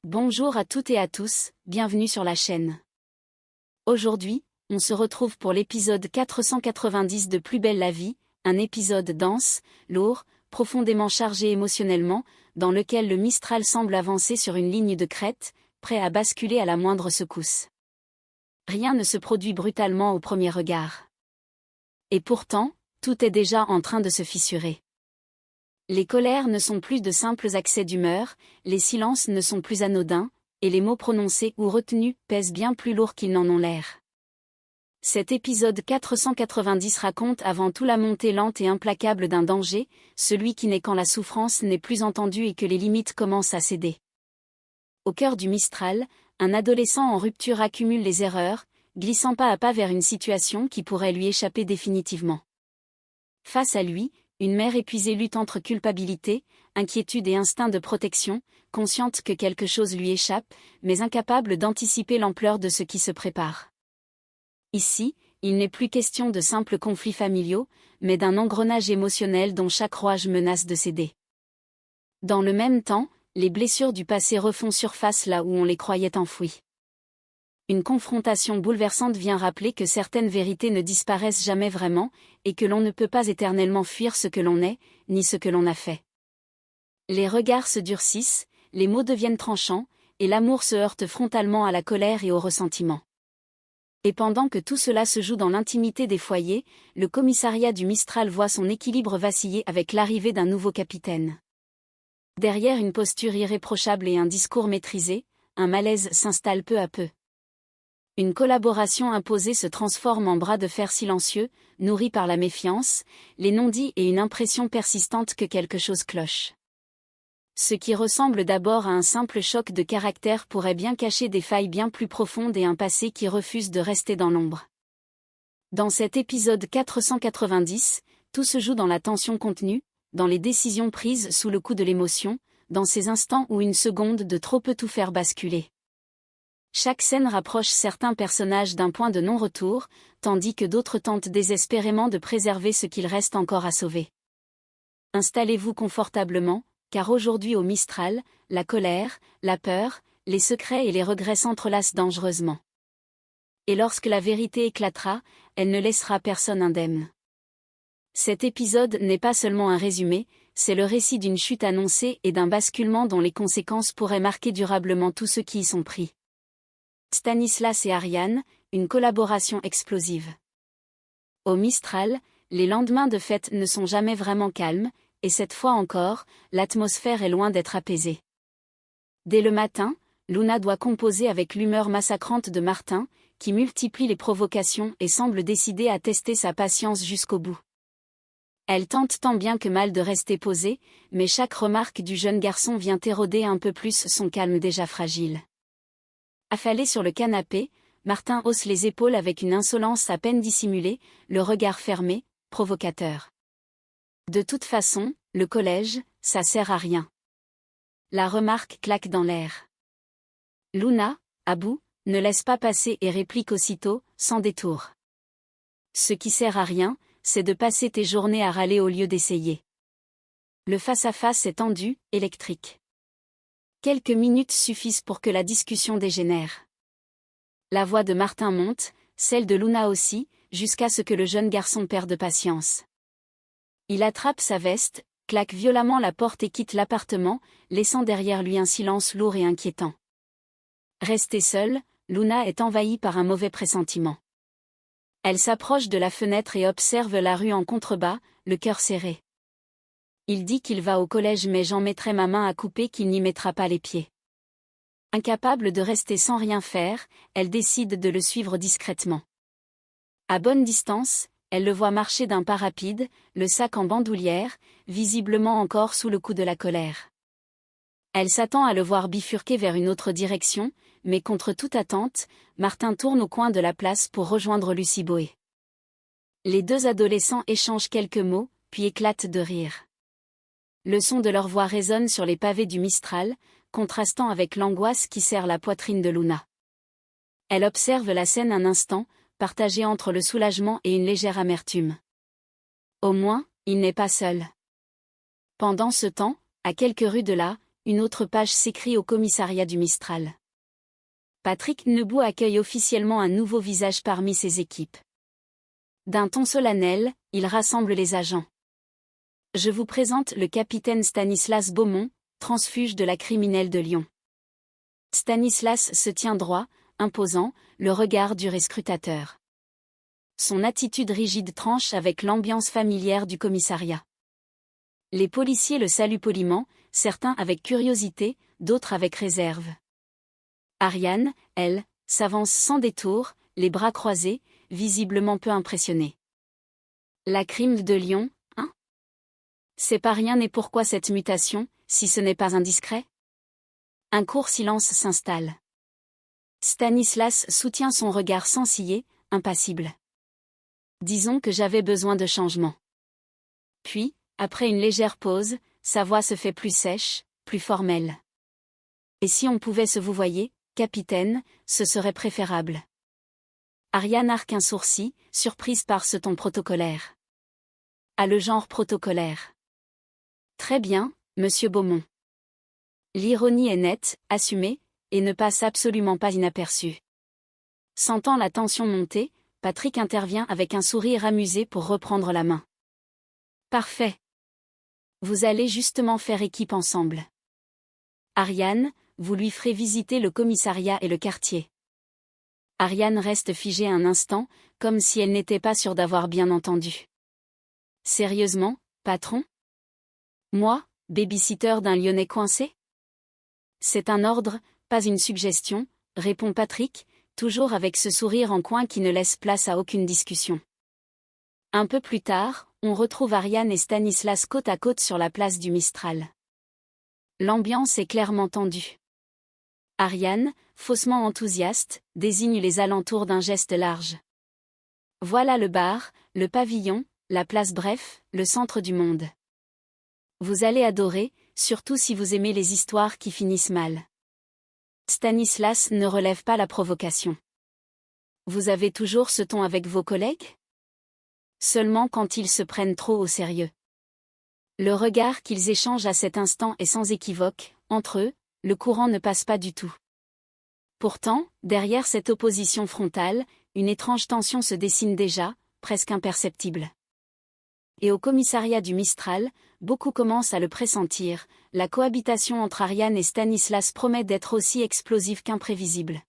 Bonjour à toutes et à tous, bienvenue sur la chaîne. Aujourd'hui, on se retrouve pour l'épisode 490 de Plus belle la vie, un épisode dense, lourd, profondément chargé émotionnellement, dans lequel le Mistral semble avancer sur une ligne de crête, prêt à basculer à la moindre secousse. Rien ne se produit brutalement au premier regard. Et pourtant, tout est déjà en train de se fissurer. Les colères ne sont plus de simples accès d'humeur, les silences ne sont plus anodins, et les mots prononcés ou retenus pèsent bien plus lourd qu'ils n'en ont l'air. Cet épisode 490 raconte avant tout la montée lente et implacable d'un danger, celui qui naît quand la souffrance n'est plus entendue et que les limites commencent à céder. Au cœur du Mistral, un adolescent en rupture accumule les erreurs, glissant pas à pas vers une situation qui pourrait lui échapper définitivement. Face à lui, une mère épuisée lutte entre culpabilité, inquiétude et instinct de protection, consciente que quelque chose lui échappe, mais incapable d'anticiper l'ampleur de ce qui se prépare. Ici, il n'est plus question de simples conflits familiaux, mais d'un engrenage émotionnel dont chaque rouage menace de céder. Dans le même temps, les blessures du passé refont surface là où on les croyait enfouies. Une confrontation bouleversante vient rappeler que certaines vérités ne disparaissent jamais vraiment, et que l'on ne peut pas éternellement fuir ce que l'on est, ni ce que l'on a fait. Les regards se durcissent, les mots deviennent tranchants, et l'amour se heurte frontalement à la colère et au ressentiment. Et pendant que tout cela se joue dans l'intimité des foyers, le commissariat du Mistral voit son équilibre vaciller avec l'arrivée d'un nouveau capitaine. Derrière une posture irréprochable et un discours maîtrisé, un malaise s'installe peu à peu. Une collaboration imposée se transforme en bras de fer silencieux, nourri par la méfiance, les non-dits et une impression persistante que quelque chose cloche. Ce qui ressemble d'abord à un simple choc de caractère pourrait bien cacher des failles bien plus profondes et un passé qui refuse de rester dans l'ombre. Dans cet épisode 490, tout se joue dans la tension contenue, dans les décisions prises sous le coup de l'émotion, dans ces instants où une seconde de trop peut tout faire basculer. Chaque scène rapproche certains personnages d'un point de non-retour, tandis que d'autres tentent désespérément de préserver ce qu'il reste encore à sauver. Installez-vous confortablement, car aujourd'hui au Mistral, la colère, la peur, les secrets et les regrets s'entrelacent dangereusement. Et lorsque la vérité éclatera, elle ne laissera personne indemne. Cet épisode n'est pas seulement un résumé, c'est le récit d'une chute annoncée et d'un basculement dont les conséquences pourraient marquer durablement tous ceux qui y sont pris. Stanislas et Ariane, une collaboration explosive. Au Mistral, les lendemains de fête ne sont jamais vraiment calmes, et cette fois encore, l'atmosphère est loin d'être apaisée. Dès le matin, Luna doit composer avec l'humeur massacrante de Martin, qui multiplie les provocations et semble décidée à tester sa patience jusqu'au bout. Elle tente tant bien que mal de rester posée, mais chaque remarque du jeune garçon vient éroder un peu plus son calme déjà fragile. Affalé sur le canapé, Martin hausse les épaules avec une insolence à peine dissimulée, le regard fermé, provocateur. De toute façon, le collège, ça sert à rien. La remarque claque dans l'air. Luna, à bout, ne laisse pas passer et réplique aussitôt, sans détour. Ce qui sert à rien, c'est de passer tes journées à râler au lieu d'essayer. Le face-à-face est tendu, électrique. Quelques minutes suffisent pour que la discussion dégénère. La voix de Martin monte, celle de Luna aussi, jusqu'à ce que le jeune garçon perde patience. Il attrape sa veste, claque violemment la porte et quitte l'appartement, laissant derrière lui un silence lourd et inquiétant. Restée seule, Luna est envahie par un mauvais pressentiment. Elle s'approche de la fenêtre et observe la rue en contrebas, le cœur serré. Il dit qu'il va au collège mais j'en mettrai ma main à couper qu'il n'y mettra pas les pieds. Incapable de rester sans rien faire, elle décide de le suivre discrètement. À bonne distance, elle le voit marcher d'un pas rapide, le sac en bandoulière, visiblement encore sous le coup de la colère. Elle s'attend à le voir bifurquer vers une autre direction, mais contre toute attente, Martin tourne au coin de la place pour rejoindre Lucie Boé. Les deux adolescents échangent quelques mots, puis éclatent de rire. Le son de leur voix résonne sur les pavés du Mistral, contrastant avec l'angoisse qui serre la poitrine de Luna. Elle observe la scène un instant, partagée entre le soulagement et une légère amertume. Au moins, il n'est pas seul. Pendant ce temps, à quelques rues de là, une autre page s'écrit au commissariat du Mistral. Patrick Nebou accueille officiellement un nouveau visage parmi ses équipes. D'un ton solennel, il rassemble les agents. Je vous présente le capitaine Stanislas Beaumont, transfuge de la criminelle de Lyon. Stanislas se tient droit, imposant, le regard dur et scrutateur. Son attitude rigide tranche avec l'ambiance familière du commissariat. Les policiers le saluent poliment, certains avec curiosité, d'autres avec réserve. Ariane, elle, s'avance sans détour, les bras croisés, visiblement peu impressionnée. La crime de Lyon, hein? C'est pas rien, et pourquoi cette mutation, si ce n'est pas indiscret? Un court silence s'installe. Stanislas soutient son regard sans ciller, impassible. Disons que j'avais besoin de changement. Puis, après une légère pause, sa voix se fait plus sèche, plus formelle. Et si on pouvait se vouvoyer, capitaine, ce serait préférable. Ariane arque un sourcil, surprise par ce ton protocolaire. Ah, le genre protocolaire. Très bien, monsieur Beaumont. L'ironie est nette, assumée, et ne passe absolument pas inaperçue. Sentant la tension monter, Patrick intervient avec un sourire amusé pour reprendre la main. Parfait. Vous allez justement faire équipe ensemble. Ariane, vous lui ferez visiter le commissariat et le quartier. Ariane reste figée un instant, comme si elle n'était pas sûre d'avoir bien entendu. Sérieusement, patron? Moi, baby-sitter d'un Lyonnais coincé? C'est un ordre, pas une suggestion, répond Patrick, toujours avec ce sourire en coin qui ne laisse place à aucune discussion. Un peu plus tard, on retrouve Ariane et Stanislas côte à côte sur la place du Mistral. L'ambiance est clairement tendue. Ariane, faussement enthousiaste, désigne les alentours d'un geste large. Voilà le bar, le pavillon, la place, bref, le centre du monde. Vous allez adorer, surtout si vous aimez les histoires qui finissent mal. Stanislas ne relève pas la provocation. Vous avez toujours ce ton avec vos collègues? Seulement quand ils se prennent trop au sérieux. Le regard qu'ils échangent à cet instant est sans équivoque, entre eux, le courant ne passe pas du tout. Pourtant, derrière cette opposition frontale, une étrange tension se dessine déjà, presque imperceptible. Et au commissariat du Mistral, beaucoup commencent à le pressentir, la cohabitation entre Ariane et Stanislas promet d'être aussi explosive qu'imprévisible.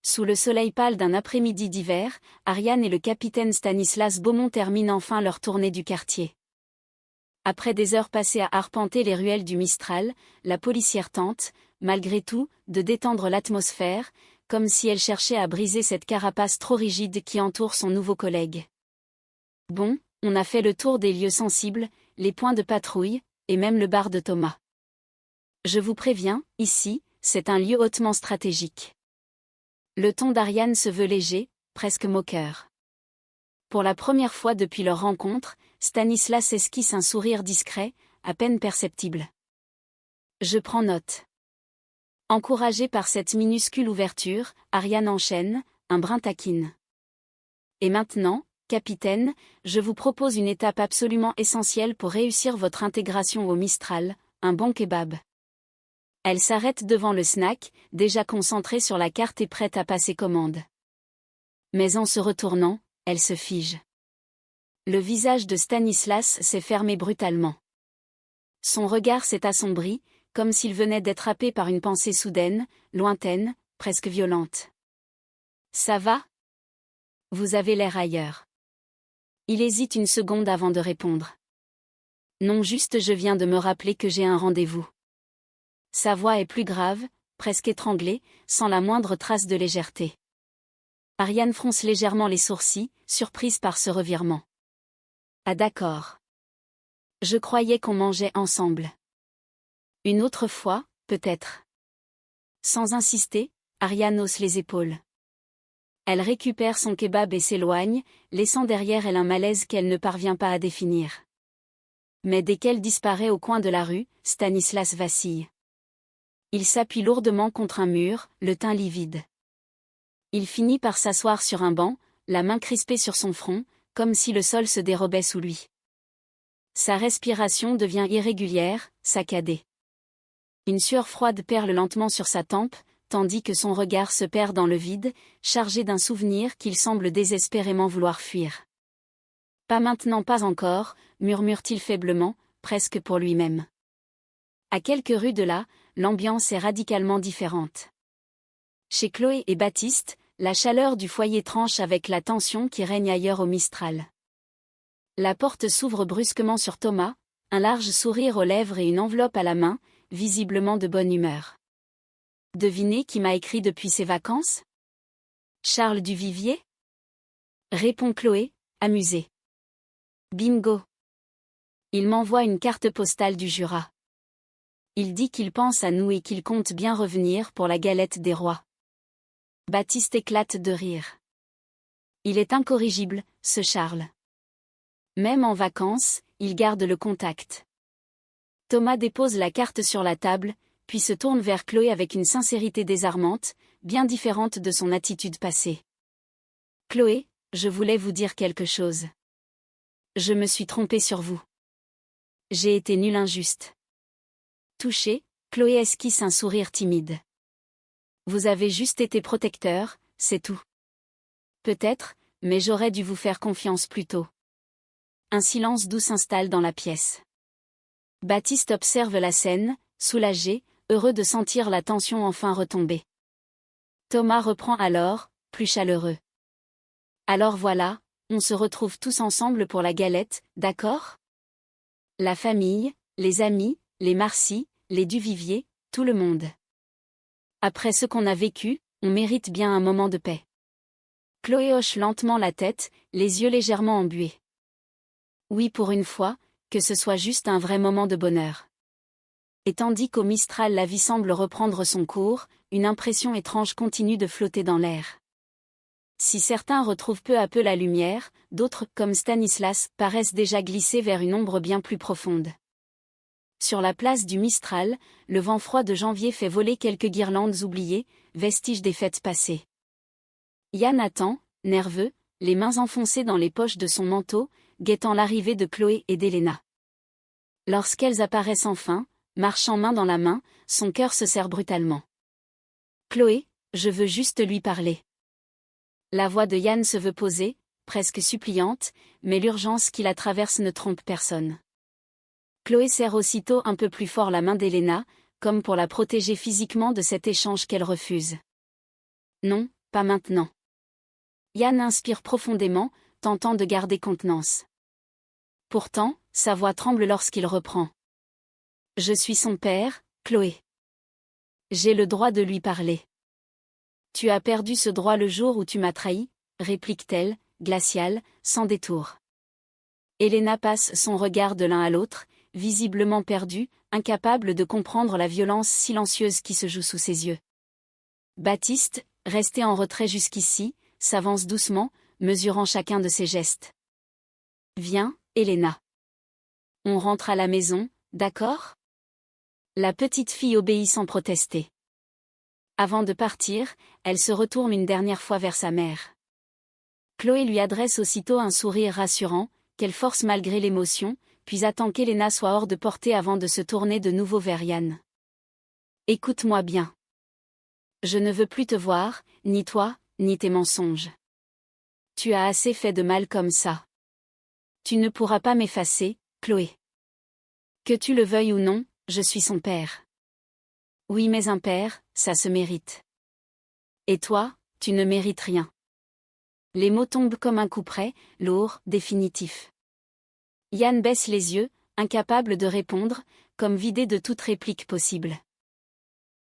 Sous le soleil pâle d'un après-midi d'hiver, Ariane et le capitaine Stanislas Beaumont terminent enfin leur tournée du quartier. Après des heures passées à arpenter les ruelles du Mistral, la policière tente, malgré tout, de détendre l'atmosphère, comme si elle cherchait à briser cette carapace trop rigide qui entoure son nouveau collègue. Bon, on a fait le tour des lieux sensibles, les points de patrouille, et même le bar de Thomas. Je vous préviens, ici, c'est un lieu hautement stratégique. Le ton d'Ariane se veut léger, presque moqueur. Pour la première fois depuis leur rencontre, Stanislas esquisse un sourire discret, à peine perceptible. Je prends note. Encouragé par cette minuscule ouverture, Ariane enchaîne, un brin taquine. Et maintenant, capitaine, je vous propose une étape absolument essentielle pour réussir votre intégration au Mistral, un bon kebab. Elle s'arrête devant le snack, déjà concentrée sur la carte et prête à passer commande. Mais en se retournant, elle se fige. Le visage de Stanislas s'est fermé brutalement. Son regard s'est assombri, comme s'il venait d'être happé par une pensée soudaine, lointaine, presque violente. Ça va? Vous avez l'air ailleurs. Il hésite une seconde avant de répondre. Non, juste je viens de me rappeler que j'ai un rendez-vous. Sa voix est plus grave, presque étranglée, sans la moindre trace de légèreté. Ariane fronce légèrement les sourcils, surprise par ce revirement. Ah d'accord. Je croyais qu'on mangeait ensemble. Une autre fois, peut-être. Sans insister, Ariane hausse les épaules. Elle récupère son kebab et s'éloigne, laissant derrière elle un malaise qu'elle ne parvient pas à définir. Mais dès qu'elle disparaît au coin de la rue, Stanislas vacille. Il s'appuie lourdement contre un mur, le teint livide. Il finit par s'asseoir sur un banc, la main crispée sur son front, comme si le sol se dérobait sous lui. Sa respiration devient irrégulière, saccadée. Une sueur froide perle lentement sur sa tempe, tandis que son regard se perd dans le vide, chargé d'un souvenir qu'il semble désespérément vouloir fuir. Pas maintenant, pas encore, murmure-t-il faiblement, presque pour lui-même. À quelques rues de là, l'ambiance est radicalement différente. Chez Chloé et Baptiste, la chaleur du foyer tranche avec la tension qui règne ailleurs au Mistral. La porte s'ouvre brusquement sur Thomas, un large sourire aux lèvres et une enveloppe à la main, visiblement de bonne humeur. Devinez qui m'a écrit depuis ses vacances ? Charles Duvivier ? Répond Chloé, amusée. Bingo. Il m'envoie une carte postale du Jura. Il dit qu'il pense à nous et qu'il compte bien revenir pour la galette des rois. Baptiste éclate de rire. Il est incorrigible, ce Charles. Même en vacances, il garde le contact. Thomas dépose la carte sur la table, puis se tourne vers Chloé avec une sincérité désarmante, bien différente de son attitude passée. Chloé, je voulais vous dire quelque chose. Je me suis trompée sur vous. J'ai été nulle injuste. Touchée, Chloé esquisse un sourire timide. Vous avez juste été protecteur, c'est tout. Peut-être, mais j'aurais dû vous faire confiance plus tôt. Un silence doux s'installe dans la pièce. Baptiste observe la scène, soulagé, heureux de sentir la tension enfin retomber. Thomas reprend alors, plus chaleureux. Alors voilà, on se retrouve tous ensemble pour la galette, d'accord ? La famille, les amis, les Marcy, les Duvivier, tout le monde. Après ce qu'on a vécu, on mérite bien un moment de paix. Chloé hoche lentement la tête, les yeux légèrement embués. Oui, pour une fois, que ce soit juste un vrai moment de bonheur. Et tandis qu'au Mistral la vie semble reprendre son cours, une impression étrange continue de flotter dans l'air. Si certains retrouvent peu à peu la lumière, d'autres, comme Stanislas, paraissent déjà glisser vers une ombre bien plus profonde. Sur la place du Mistral, le vent froid de janvier fait voler quelques guirlandes oubliées, vestiges des fêtes passées. Yann attend, nerveux, les mains enfoncées dans les poches de son manteau, guettant l'arrivée de Chloé et d'Elena. Lorsqu'elles apparaissent enfin, marchant main dans la main, son cœur se serre brutalement. Chloé, je veux juste lui parler. La voix de Yann se veut posée, presque suppliante, mais l'urgence qui la traverse ne trompe personne. Chloé serre aussitôt un peu plus fort la main d'Elena, comme pour la protéger physiquement de cet échange qu'elle refuse. Non, pas maintenant. Yann inspire profondément, tentant de garder contenance. Pourtant, sa voix tremble lorsqu'il reprend. Je suis son père, Chloé. J'ai le droit de lui parler. Tu as perdu ce droit le jour où tu m'as trahi, réplique-t-elle, glaciale, sans détour. Elena passe son regard de l'un à l'autre, visiblement perdue, incapable de comprendre la violence silencieuse qui se joue sous ses yeux. Baptiste, resté en retrait jusqu'ici, s'avance doucement, mesurant chacun de ses gestes. Viens, Elena. On rentre à la maison, d'accord ? La petite fille obéit sans protester. Avant de partir, elle se retourne une dernière fois vers sa mère. Chloé lui adresse aussitôt un sourire rassurant, qu'elle force malgré l'émotion, puis attend qu'Elena soit hors de portée avant de se tourner de nouveau vers Yann. Écoute-moi bien. Je ne veux plus te voir, ni toi, ni tes mensonges. Tu as assez fait de mal comme ça. Tu ne pourras pas m'effacer, Chloé. Que tu le veuilles ou non, je suis son père. Oui, mais un père, ça se mérite. Et toi, tu ne mérites rien. Les mots tombent comme un coup près, lourd, définitif. Yann baisse les yeux, incapable de répondre, comme vidé de toute réplique possible.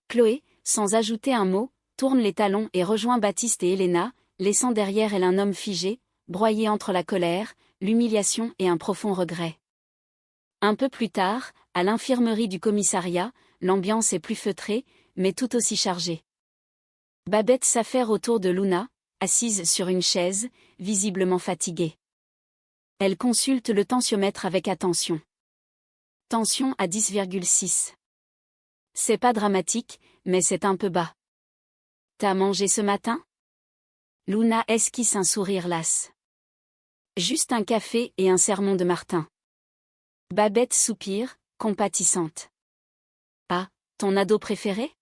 Chloé, sans ajouter un mot, tourne les talons et rejoint Baptiste et Elena, laissant derrière elle un homme figé, broyé entre la colère, l'humiliation et un profond regret. Un peu plus tard, à l'infirmerie du commissariat, l'ambiance est plus feutrée, mais tout aussi chargée. Babette s'affaire autour de Luna, assise sur une chaise, visiblement fatiguée. Elle consulte le tensiomètre avec attention. Tension à 10,6. C'est pas dramatique, mais c'est un peu bas. T'as mangé ce matin ? Luna esquisse un sourire las. Juste un café et un sermon de Martin. Babette soupire, compatissante. Ah, Ton ado préféré?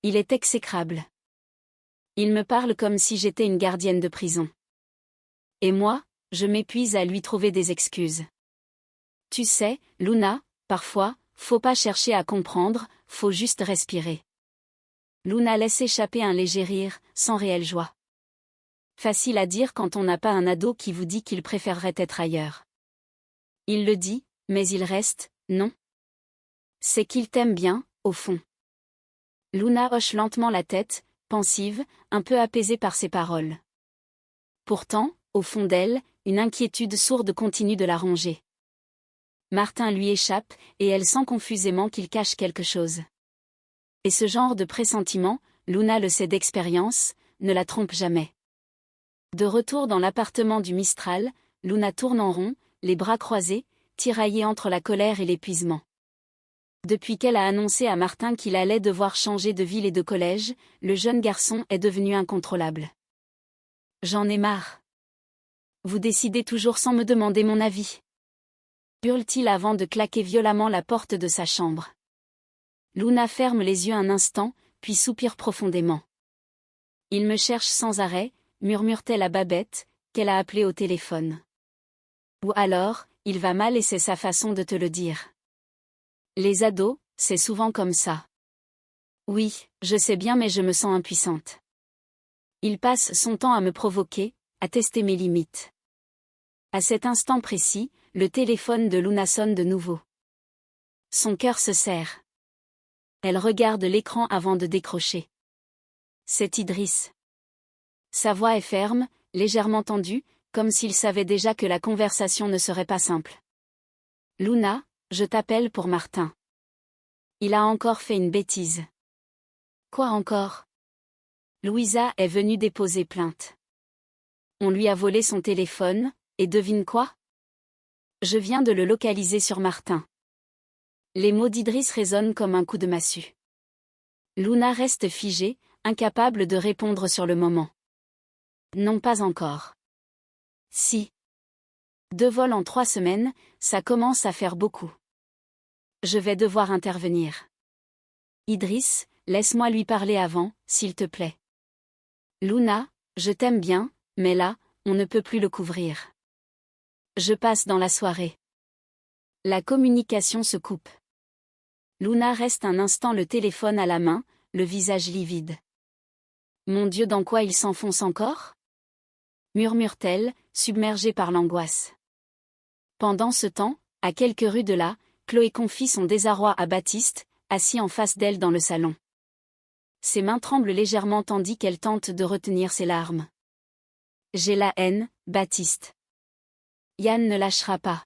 Il est exécrable. Il me parle comme si j'étais une gardienne de prison. Et moi, je m'épuise à lui trouver des excuses. Tu sais, Luna, parfois, faut pas chercher à comprendre, faut juste respirer. Luna laisse échapper un léger rire, sans réelle joie. Facile à dire quand on n'a pas un ado qui vous dit qu'il préférerait être ailleurs. Il le dit, mais il reste, non? C'est qu'il t'aime bien, au fond. Luna hoche lentement la tête, pensive, un peu apaisée par ses paroles. Pourtant, au fond d'elle, une inquiétude sourde continue de la ronger. Martin lui échappe, et elle sent confusément qu'il cache quelque chose. Et ce genre de pressentiment, Luna le sait d'expérience, ne la trompe jamais. De retour dans l'appartement du Mistral, Luna tourne en rond, les bras croisés, tiraillée entre la colère et l'épuisement. Depuis qu'elle a annoncé à Martin qu'il allait devoir changer de ville et de collège, le jeune garçon est devenu incontrôlable. J'en ai marre. Vous décidez toujours sans me demander mon avis. Hurle-t-il avant de claquer violemment la porte de sa chambre. Luna ferme les yeux un instant, puis soupire profondément. Il me cherche sans arrêt, murmure-t-elle à Babette, qu'elle a appelée au téléphone. Ou alors, il va mal et c'est sa façon de te le dire. Les ados, c'est souvent comme ça. Oui, je sais bien mais je me sens impuissante. Il passe son temps à me provoquer, à tester mes limites. À cet instant précis, le téléphone de Luna sonne de nouveau. Son cœur se serre. Elle regarde l'écran avant de décrocher. C'est Idriss. Sa voix est ferme, légèrement tendue, comme s'il savait déjà que la conversation ne serait pas simple. Luna, je t'appelle pour Martin. Il a encore fait une bêtise. Quoi encore? Louisa est venue déposer plainte. On lui a volé son téléphone, et devine quoi? Je viens de le localiser sur Martin. Les mots d'Idriss résonnent comme un coup de massue. Luna reste figée, incapable de répondre sur le moment. Non, pas encore. Si. 2 vols en 3 semaines, ça commence à faire beaucoup. Je vais devoir intervenir. Idriss, laisse-moi lui parler avant, s'il te plaît. Luna, je t'aime bien, mais là, on ne peut plus le couvrir. Je passe dans la soirée. La communication se coupe. Luna reste un instant le téléphone à la main, le visage livide. Mon Dieu, dans quoi il s'enfonce encore? Murmure-t-elle, submergée par l'angoisse. Pendant ce temps, à quelques rues de là, Chloé confie son désarroi à Baptiste, assis en face d'elle dans le salon. Ses mains tremblent légèrement tandis qu'elle tente de retenir ses larmes. J'ai la haine, Baptiste. Yann ne lâchera pas.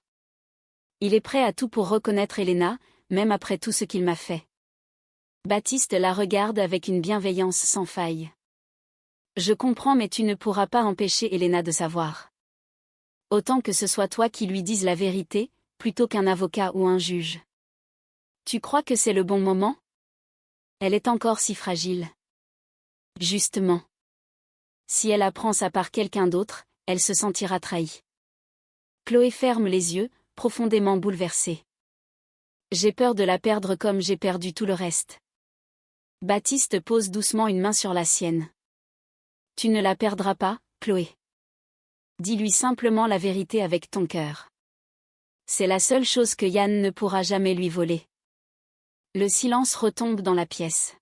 Il est prêt à tout pour reconnaître Elena, même après tout ce qu'il m'a fait. Baptiste la regarde avec une bienveillance sans faille. Je comprends mais tu ne pourras pas empêcher Elena de savoir. Autant que ce soit toi qui lui dises la vérité, plutôt qu'un avocat ou un juge. Tu crois que c'est le bon moment? Elle est encore si fragile. Justement. Si elle apprend ça par quelqu'un d'autre, elle se sentira trahie. Chloé ferme les yeux, profondément bouleversée. J'ai peur de la perdre comme j'ai perdu tout le reste. Baptiste pose doucement une main sur la sienne. Tu ne la perdras pas, Chloé. Dis-lui simplement la vérité avec ton cœur. C'est la seule chose que Yann ne pourra jamais lui voler. Le silence retombe dans la pièce.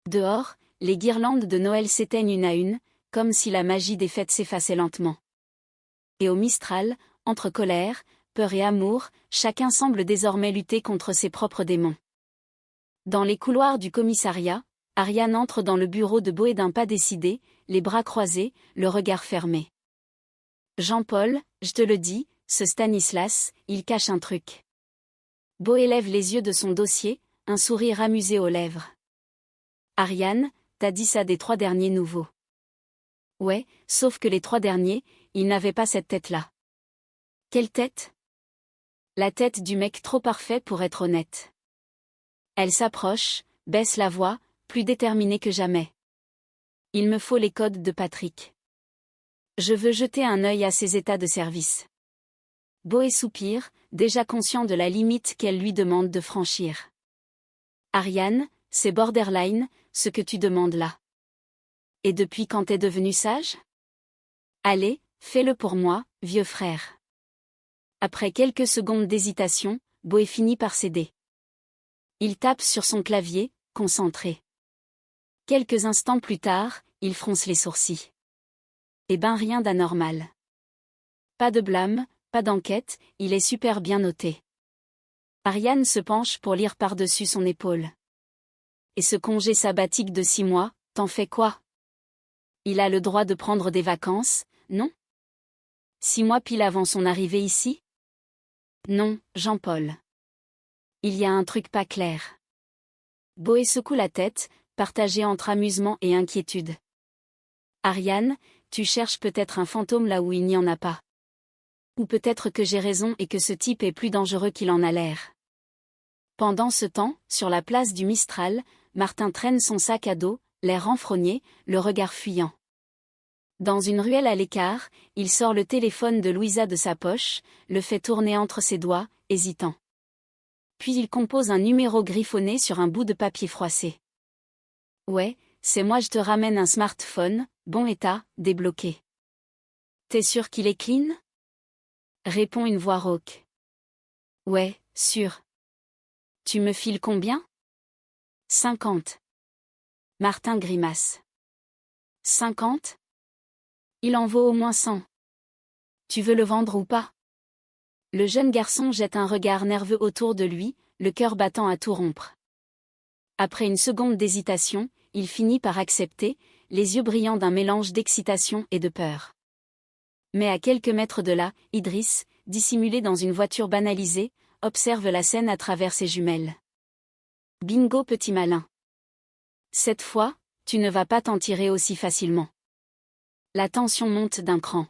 Dehors, les guirlandes de Noël s'éteignent une à une, comme si la magie des fêtes s'effaçait lentement. Et au Mistral, entre colère, peur et amour, chacun semble désormais lutter contre ses propres démons. Dans les couloirs du commissariat, Ariane entre dans le bureau de Boé d'un pas décidé, les bras croisés, le regard fermé. Jean-Paul, je te le dis, ce Stanislas, il cache un truc. Boé lève les yeux de son dossier, un sourire amusé aux lèvres. Ariane, t'as dit ça des 3 derniers nouveaux. Ouais, sauf que les 3 derniers, ils n'avaient pas cette tête-là. Quelle tête? La tête du mec trop parfait pour être honnête. Elle s'approche, baisse la voix, plus déterminée que jamais. Il me faut les codes de Patrick. Je veux jeter un œil à ses états de service. Boé soupire, déjà conscient de la limite qu'elle lui demande de franchir. Ariane, c'est borderline, ce que tu demandes là. Et depuis quand t'es devenu sage? Allez, fais-le pour moi, vieux frère. Après quelques secondes d'hésitation, Boé finit par céder. Il tape sur son clavier, concentré. Quelques instants plus tard, il fronce les sourcils. Eh ben rien d'anormal. Pas de blâme, pas d'enquête, il est super bien noté. Ariane se penche pour lire par-dessus son épaule. Et ce congé sabbatique de 6 mois, t'en fais quoi? Il a le droit de prendre des vacances, non? 6 mois pile avant son arrivée ici? Non, Jean-Paul. Il y a un truc pas clair. Boé secoue la tête, partagé entre amusement et inquiétude. Ariane, tu cherches peut-être un fantôme là où il n'y en a pas. Ou peut-être que j'ai raison et que ce type est plus dangereux qu'il en a l'air. Pendant ce temps, sur la place du Mistral, Martin traîne son sac à dos, l'air renfrogné, le regard fuyant. Dans une ruelle à l'écart, il sort le téléphone de Louisa de sa poche, le fait tourner entre ses doigts, hésitant. Puis il compose un numéro griffonné sur un bout de papier froissé. Ouais, c'est moi, je te ramène un smartphone, bon état, débloqué. T'es sûr qu'il est clean? Répond une voix rauque. Ouais, sûr. Tu me files combien? 50. Martin grimace. 50? Il en vaut au moins 100. Tu veux le vendre ou pas? Le jeune garçon jette un regard nerveux autour de lui, le cœur battant à tout rompre. Après une seconde d'hésitation, il finit par accepter, les yeux brillants d'un mélange d'excitation et de peur. Mais à quelques mètres de là, Idriss, dissimulé dans une voiture banalisée, observe la scène à travers ses jumelles. Bingo petit malin. Cette fois, tu ne vas pas t'en tirer aussi facilement. La tension monte d'un cran.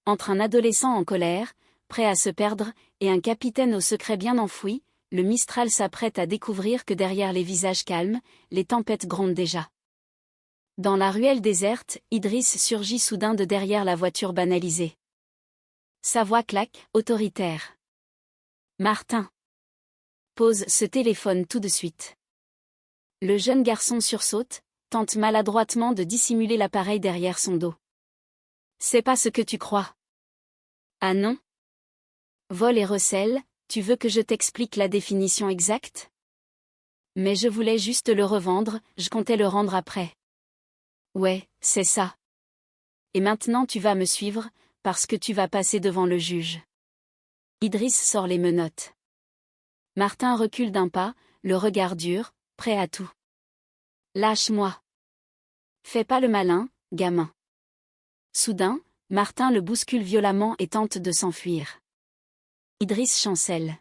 Entre un adolescent en colère, prêt à se perdre, et un capitaine au secret bien enfoui, le Mistral s'apprête à découvrir que derrière les visages calmes, les tempêtes grondent déjà. Dans la ruelle déserte, Idriss surgit soudain de derrière la voiture banalisée. Sa voix claque, autoritaire. Martin. Pose ce téléphone tout de suite. Le jeune garçon sursaute, tente maladroitement de dissimuler l'appareil derrière son dos. C'est pas ce que tu crois. Ah non? Vol et recel, tu veux que je t'explique la définition exacte? Mais je voulais juste le revendre, je comptais le rendre après. Ouais, c'est ça. Et maintenant tu vas me suivre, parce que tu vas passer devant le juge. Idriss sort les menottes. Martin recule d'un pas, le regard dur, prêt à tout. Lâche-moi. Fais pas le malin, gamin. Soudain, Martin le bouscule violemment et tente de s'enfuir. Idriss chancelle.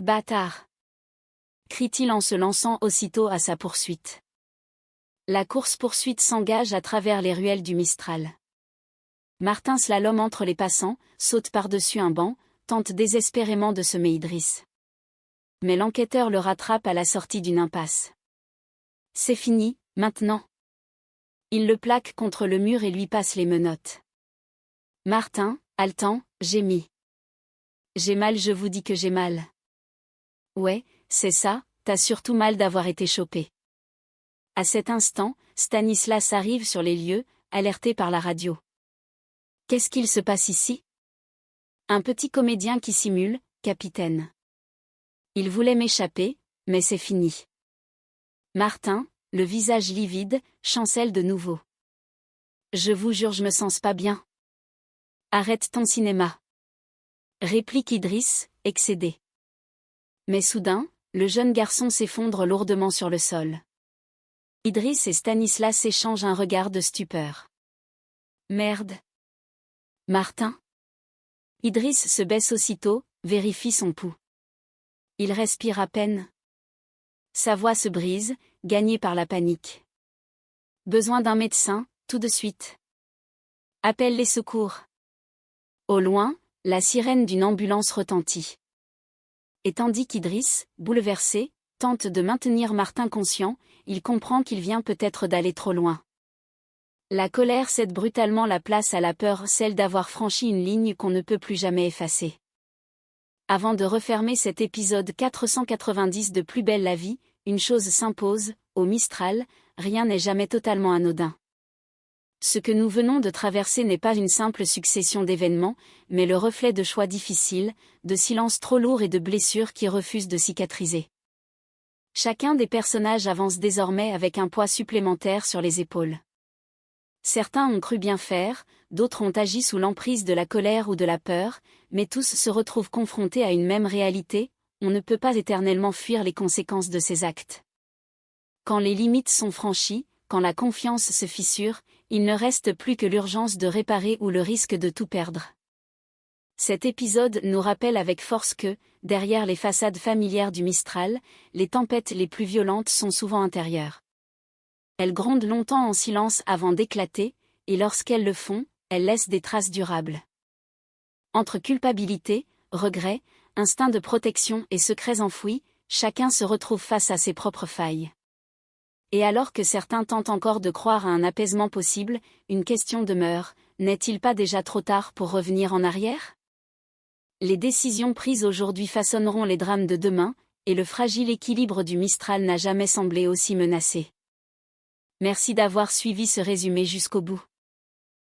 Bâtard! Crie-t-il en se lançant aussitôt à sa poursuite. La course-poursuite s'engage à travers les ruelles du Mistral. Martin slalome entre les passants, saute par-dessus un banc, tente désespérément de semer Idriss. Mais l'enquêteur le rattrape à la sortie d'une impasse. C'est fini, maintenant. Il le plaque contre le mur et lui passe les menottes. Martin, haletant, gémit. J'ai mal, je vous dis que j'ai mal. Ouais, c'est ça, t'as surtout mal d'avoir été chopé. À cet instant, Stanislas arrive sur les lieux, alerté par la radio. Qu'est-ce qu'il se passe ici? Un petit comédien qui simule, capitaine. Il voulait m'échapper, mais c'est fini. Martin, le visage livide, chancelle de nouveau. Je vous jure, je me sens pas bien. Arrête ton cinéma. Réplique Idriss, excédé. Mais soudain, le jeune garçon s'effondre lourdement sur le sol. Idriss et Stanislas échangent un regard de stupeur. Merde. Martin? Idriss se baisse aussitôt, vérifie son pouls. Il respire à peine. Sa voix se brise, gagnée par la panique. Besoin d'un médecin, tout de suite. Appelle les secours. Au loin, la sirène d'une ambulance retentit. Et tandis qu'Idriss, bouleversé, tente de maintenir Martin conscient, il comprend qu'il vient peut-être d'aller trop loin. La colère cède brutalement la place à la peur, celle d'avoir franchi une ligne qu'on ne peut plus jamais effacer. Avant de refermer cet épisode 490 de Plus belle la vie, une chose s'impose, au Mistral, rien n'est jamais totalement anodin. Ce que nous venons de traverser n'est pas une simple succession d'événements, mais le reflet de choix difficiles, de silences trop lourds et de blessures qui refusent de cicatriser. Chacun des personnages avance désormais avec un poids supplémentaire sur les épaules. Certains ont cru bien faire, d'autres ont agi sous l'emprise de la colère ou de la peur, mais tous se retrouvent confrontés à une même réalité, on ne peut pas éternellement fuir les conséquences de ses actes. Quand les limites sont franchies, quand la confiance se fissure, il ne reste plus que l'urgence de réparer ou le risque de tout perdre. Cet épisode nous rappelle avec force que, derrière les façades familières du Mistral, les tempêtes les plus violentes sont souvent intérieures. Elles grondent longtemps en silence avant d'éclater, et lorsqu'elles le font, elles laissent des traces durables. Entre culpabilité, regret, instinct de protection et secrets enfouis, chacun se retrouve face à ses propres failles. Et alors que certains tentent encore de croire à un apaisement possible, une question demeure, n'est-il pas déjà trop tard pour revenir en arrière ? Les décisions prises aujourd'hui façonneront les drames de demain, et le fragile équilibre du Mistral n'a jamais semblé aussi menacé. Merci d'avoir suivi ce résumé jusqu'au bout.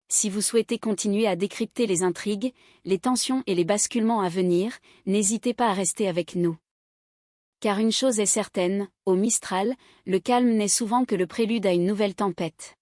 Si vous souhaitez continuer à décrypter les intrigues, les tensions et les basculements à venir, n'hésitez pas à rester avec nous. Car une chose est certaine, au Mistral, le calme n'est souvent que le prélude à une nouvelle tempête.